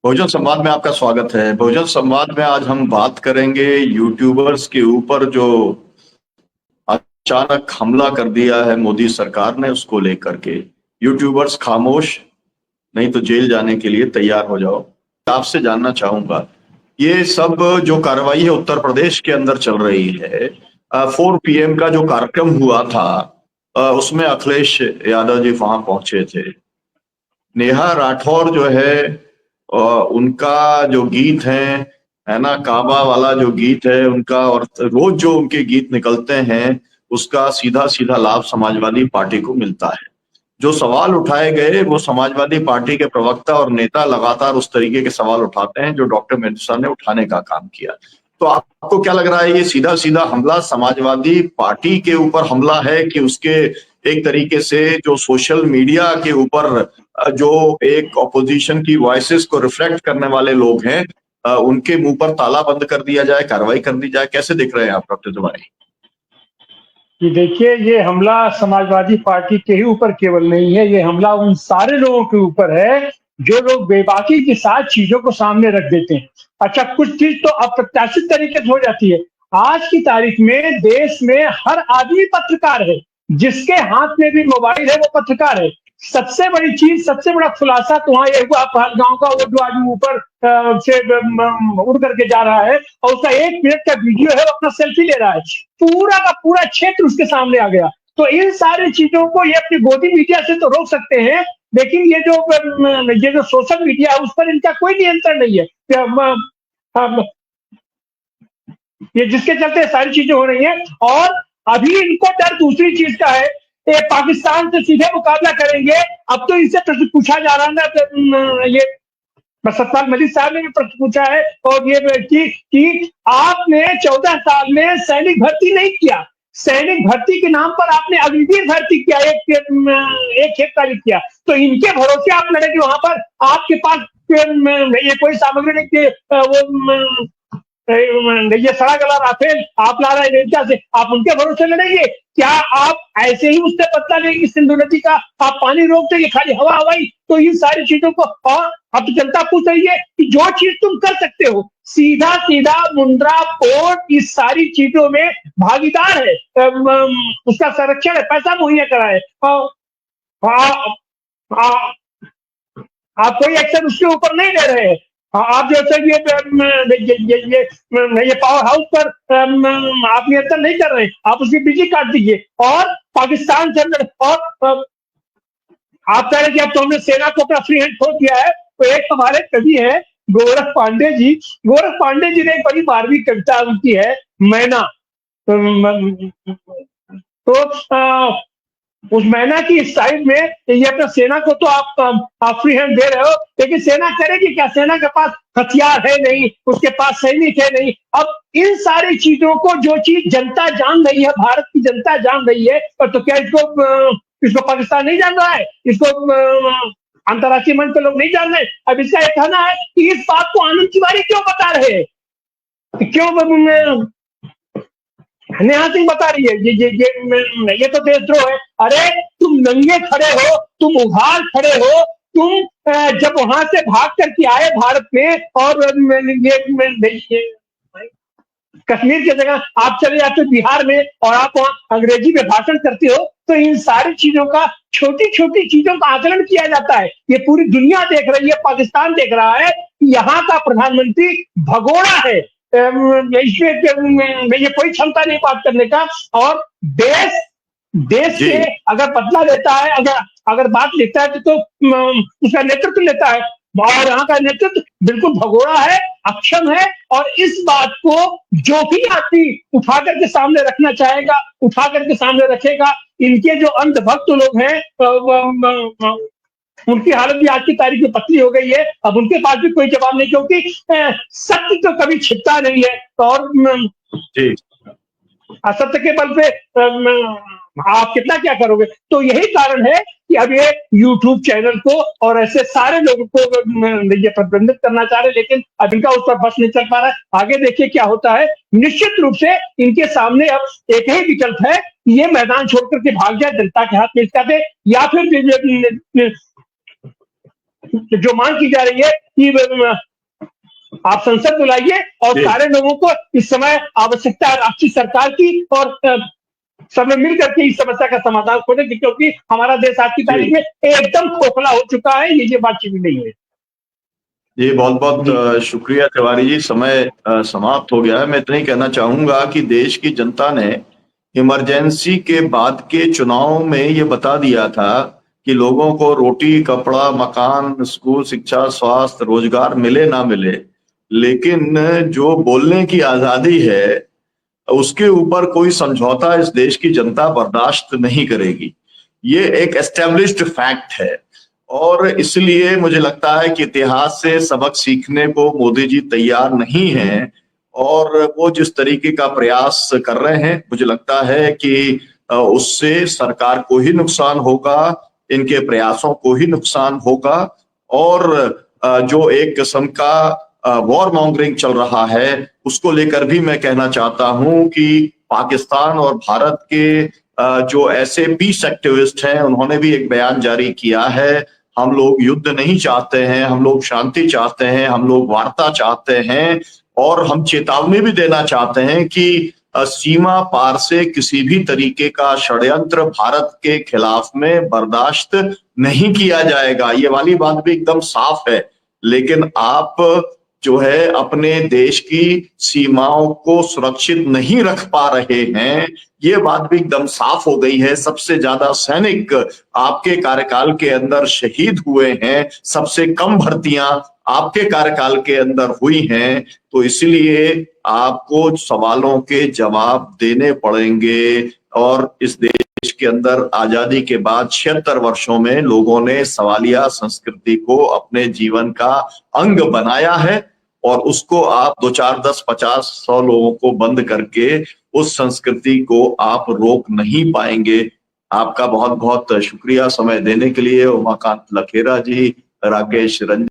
बहुजन संवाद में आपका स्वागत है। बहुजन संवाद में आज हम बात करेंगे यूट्यूबर्स के ऊपर जो अचानक हमला कर दिया है मोदी सरकार ने, उसको लेकर के। यूट्यूबर्स खामोश, नहीं तो जेल जाने के लिए तैयार हो जाओ। आपसे जानना चाहूंगा, ये सब जो कार्रवाई है उत्तर प्रदेश के अंदर चल रही है, 4 PM का जो कार्यक्रम हुआ था, उसमें अखिलेश यादव जी वहां पहुंचे थे। नेहा राठौर जो है, उनका जो गीत है ना, काबा वाला जो गीत है उनका, और रोज जो उनके गीत निकलते हैं उसका सीधा सीधा लाभ समाजवादी पार्टी को मिलता है। जो सवाल उठाए गए वो समाजवादी पार्टी के प्रवक्ता और नेता लगातार उस तरीके के सवाल उठाते हैं जो डॉक्टर मेहंदी ने उठाने का काम किया। तो आपको क्या लग रहा है, ये सीधा सीधा हमला समाजवादी पार्टी के ऊपर हमला है कि उसके एक तरीके से जो सोशल मीडिया के ऊपर जो एक ऑपोजिशन की वॉइसेस को रिफ्लेक्ट करने वाले लोग हैं, उनके मुंह पर ताला बंद कर दिया जाए, कार्रवाई कर दी जाए? कैसे देख रहे हैं आप डॉक्टर तिवारी? कि देखिए, ये हमला समाजवादी पार्टी के ही ऊपर केवल नहीं है, ये हमला उन सारे लोगों के ऊपर है जो लोग बेबाकी के साथ चीजों को सामने रख देते हैं। अच्छा, कुछ चीज तो अप्रत्याशित तरीके से हो जाती है। आज की तारीख में देश में हर आदमी पत्रकार है, जिसके हाथ में भी मोबाइल है वो पत्रकार है। सबसे बड़ी चीज, सबसे बड़ा खुलासा तो वहां ये हुआ, पहलगांव का वो जो आदमी ऊपर से उड़ करके जा रहा है और उसका 1 मिनट का वीडियो है, वो अपना सेल्फी ले रहा है, पूरा का पूरा क्षेत्र उसके सामने आ गया। तो इन सारी चीजों को ये अपनी गोदी मीडिया से तो रोक सकते हैं, लेकिन ये जो सोशल मीडिया है उस पर इनका कोई नियंत्रण नहीं है। ये जिसके चलते सारी चीजें हो रही हैं। और अभी इनको डर दूसरी चीज का है, ये पाकिस्तान से सीधे मुकाबला करेंगे। अब तो इनसे प्रश्न पूछा जा रहा है ना, ये सतपाल मलिक साहब ने भी प्रश्न पूछा है, और ये कि आपने 14 साल में सैनिक भर्ती नहीं किया, सैनिक भर्ती के नाम पर आपने अग्निवीर भर्ती किया, एक खेतकारी किया, तो इनके भरोसे आप लड़ेंगे वहां पर? आपके पास ये कोई सामग्री नहीं कि वो ये सड़ा गला राफेल आप ला रहे हैं अमेरिका से, आप उनके भरोसे लड़ेंगे? क्या आप ऐसे ही उससे बदला लेंगे? सिंधु नदी का आप पानी रोक देंगे, खाली हवा हवाई? तो इन सारी चीजों को, और अब तो जनता पूछ रही है कि जो चीज तुम कर सकते हो, सीधा सीधा मुंद्रा पोर्ट इस सारी चीजों में भागीदार है, उसका संरक्षण है, पैसा मुहैया कराए, आप कोई एक्शन उसके ऊपर नहीं ले रहे हैं। आप जैसे ये पावर हाउस पर आप नियंत्रण नहीं कर रहे, आप उसकी बिजली काट दीजिए। और पाकिस्तान से और आप कह रहे कि अब तो हमने सेना को अपना फ्री हैंड छोड़ दिया है। तो एक हमारे कवि है गोरख पांडे जी, गोरख पांडे जी ने एक बड़ी 12वीं कविता उनकी है, मैना। तो उस मैना की स्टाइल में ये अपना सेना को तो आप फ्री हैंड दे रहे हो, लेकिन सेना करेगी क्या? सेना के पास हथियार है नहीं, उसके पास सैनिक है नहीं। अब इन सारी चीजों को, जो चीज जनता जान रही है, भारत की जनता जान रही है, तो क्या इसको पाकिस्तान नहीं जान रहा है? इसको अंतर्राष्ट्रीय मंच पे लोग नहीं जान रहे? अब इसका यह कहना है कि इस बात को आनंद तिवारी क्यों बता रहे हैं, क्यों नेहा सिंह बता रही है? ये तो देशद्रोह है। अरे तुम नंगे खड़े हो, तुम उघाड़ खड़े हो, तुम जब वहां से भाग करके आए भारत में, और कश्मीर की जगह आप चले जाते हो बिहार में और आप वहां अंग्रेजी में भाषण करते हो, तो इन सारी चीजों का, छोटी छोटी चीजों का आकलन किया जाता है। ये पूरी दुनिया देख रही है, पाकिस्तान देख रहा है कि यहाँ का प्रधानमंत्री भगोड़ा है, इसमें ये कोई क्षमता नहीं बात करने का। और देश के अगर बदला लेता है, अगर बात लेता है तो उसका नेतृत्व लेता है, और यहाँ का नेतृत्व बिल्कुल भगोड़ा है, अक्षम है। और इस बात को जो भी आदमी उठा करके सामने रखना चाहेगा, उठा करके सामने रखेगा। इनके जो अंधभक्त लोग हैं, उनकी हालत भी आज की तारीख में पतली हो गई है। अब उनके पास भी कोई जवाब नहीं, क्योंकि सत्य तो कभी छिपता नहीं है। और असत्य के बल पे आप कितना क्या करोगे? तो यही कारण है कि अब ये यूट्यूब चैनल को और ऐसे सारे लोगों को ये प्रतिबंधित करना चाह रहे, लेकिन अब इनका उस पर बस नहीं चल पा रहा है। आगे देखिए क्या होता है। निश्चित रूप से इनके सामने अब एक ही विकल्प है, ये मैदान छोड़कर के भाग जाए, जनता के हाथ में इसका दे, या फिर जो मांग की जा रही है कि आप संसद बुलाइए और जी। सारे लोगों को इस समय आवश्यकता है राष्ट्रीय सरकार की, और सब में मिल करके इस समस्या का समाधान खोजें, क्योंकि हमारा देश आज की तारीख में एकदम खोखला हो चुका है। ये बातचीत नहीं है। जी, बहुत बहुत शुक्रिया तिवारी जी। समय समाप्त हो गया है। मैं इतना ही कहना चाहूंगा कि देश की जनता ने इमरजेंसी के बाद के चुनाव में ये बता दिया था कि लोगों को रोटी, कपड़ा, मकान, स्कूल, शिक्षा, स्वास्थ्य, रोजगार मिले ना मिले, लेकिन जो बोलने की आजादी है उसके ऊपर कोई समझौता इस देश की जनता बर्दाश्त नहीं करेगी। ये एक एस्टेब्लिश्ड फैक्ट है और इसलिए मुझे लगता है कि इतिहास से सबक सीखने को मोदी जी तैयार नहीं हैं और वो जिस तरीके का प्रयास कर रहे हैं, मुझे लगता है कि उससे सरकार को ही नुकसान होगा, इनके प्रयासों को ही नुकसान होगा और जो एक किस्म का वॉर मॉन्गरिंग चल रहा है उसको लेकर भी मैं कहना चाहता हूं कि पाकिस्तान और भारत के जो ऐसे पीस एक्टिविस्ट हैं उन्होंने भी एक बयान जारी किया है। हम लोग युद्ध नहीं चाहते हैं, हम लोग शांति चाहते हैं, हम लोग वार्ता चाहते हैं और हम चेतावनी भी देना चाहते हैं कि सीमा पार से किसी भी तरीके का षड्यंत्र भारत के खिलाफ में बर्दाश्त नहीं किया जाएगा। ये वाली बात भी एकदम साफ है। लेकिन आप जो है अपने देश की सीमाओं को सुरक्षित नहीं रख पा रहे हैं, ये बात भी एकदम साफ हो गई है। सबसे ज्यादा सैनिक आपके कार्यकाल के अंदर शहीद हुए हैं, सबसे कम भर्तियां आपके कार्यकाल के अंदर हुई हैं, तो इसलिए आपको सवालों के जवाब देने पड़ेंगे। और इस देश के अंदर आजादी के बाद 76 वर्षों में लोगों ने सवालिया संस्कृति को अपने जीवन का अंग बनाया है और उसको आप 2, 4, 10, 50, 100 लोगों को बंद करके उस संस्कृति को आप रोक नहीं पाएंगे। आपका बहुत बहुत शुक्रिया समय देने के लिए। उमाकांत लखेरा जी, राकेश रंजन